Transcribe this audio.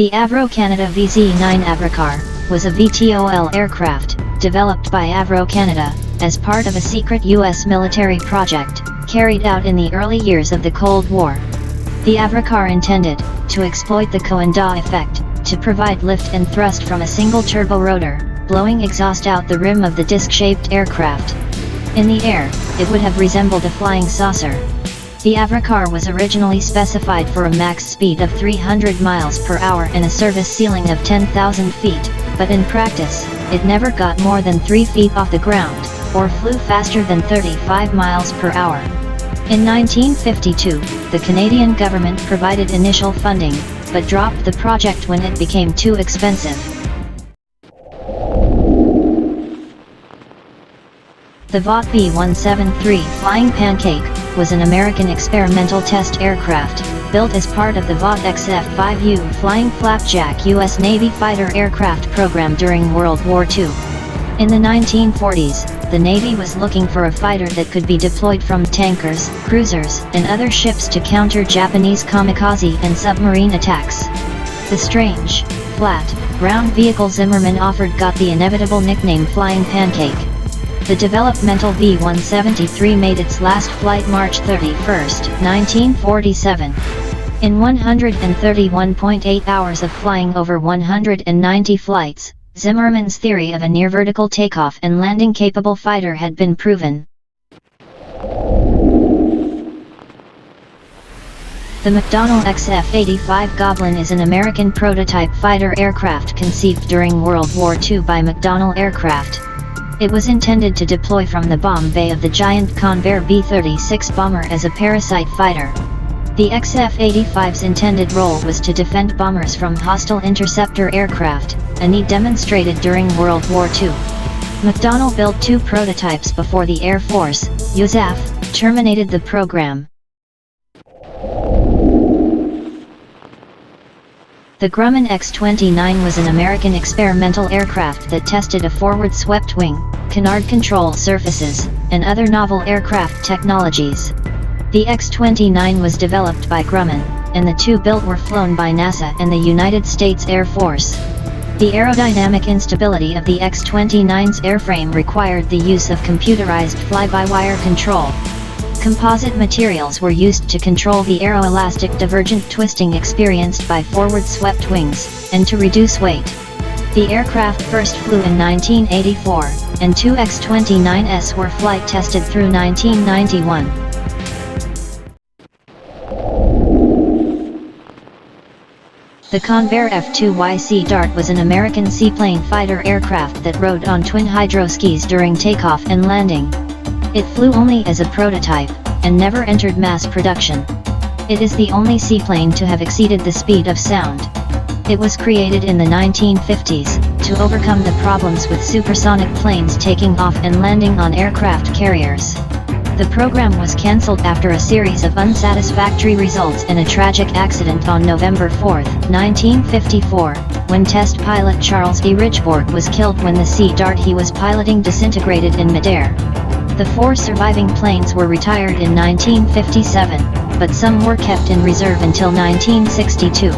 The Avro Canada VZ-9 Avrocar was a VTOL aircraft, developed by Avro Canada, as part of a secret US military project, carried out in the early years of the Cold War. The Avrocar intended to exploit the Coanda effect, to provide lift and thrust from a single turbo rotor, blowing exhaust out the rim of the disc-shaped aircraft. In the air, it would have resembled a flying saucer. The Avrocar was originally specified for a max speed of 300 miles per hour and a service ceiling of 10,000 feet, but in practice, it never got more than 3 feet off the ground, or flew faster than 35 miles per hour. In 1952, the Canadian government provided initial funding, but dropped the project when it became too expensive. The Vought V-173 Flying Pancake was an American experimental test aircraft, built as part of the Vought XF-5U Flying Flapjack U.S. Navy fighter aircraft program during World War II. In the 1940s, the Navy was looking for a fighter that could be deployed from tankers, cruisers, and other ships to counter Japanese kamikaze and submarine attacks. The strange, flat, round vehicle Zimmerman offered got the inevitable nickname Flying Pancake. The developmental V-173 made its last flight March 31, 1947. In 131.8 hours of flying over 190 flights, Zimmerman's theory of a near-vertical takeoff and landing-capable fighter had been proven. The McDonnell XF-85 Goblin is an American prototype fighter aircraft conceived during World War II by McDonnell Aircraft. It was intended to deploy from the bomb bay of the giant Covair B-36 bomber as a parasite fighter. The XF-85's intended role was to defend bombers from hostile interceptor aircraft, a need demonstrated during World War II. McDonnell built 2 prototypes before the Air Force, USAF, terminated the program. The Grumman X-29 was an American experimental aircraft that tested a forward swept wing, canard control surfaces, and other novel aircraft technologies. The X-29 was developed by Grumman, and the 2 built were flown by NASA and the United States Air Force. The aerodynamic instability of the X-29's airframe required the use of computerized fly-by-wire control. Composite materials were used to control the aeroelastic divergent twisting experienced by forward-swept wings, and to reduce weight. The aircraft first flew in 1984, and 2 X-29s were flight tested through 1991. The Covair F2Y Sea Dart was an American seaplane fighter aircraft that rode on twin hydroskis during takeoff and landing. It flew only as a prototype, and never entered mass production. It is the only seaplane to have exceeded the speed of sound. It was created in the 1950s, to overcome the problems with supersonic planes taking off and landing on aircraft carriers. The program was cancelled after a series of unsatisfactory results and a tragic accident on November 4, 1954, when test pilot Charles E. Ridgeborg was killed when the Sea Dart he was piloting disintegrated in midair. The 4 surviving planes were retired in 1957, but some were kept in reserve until 1962.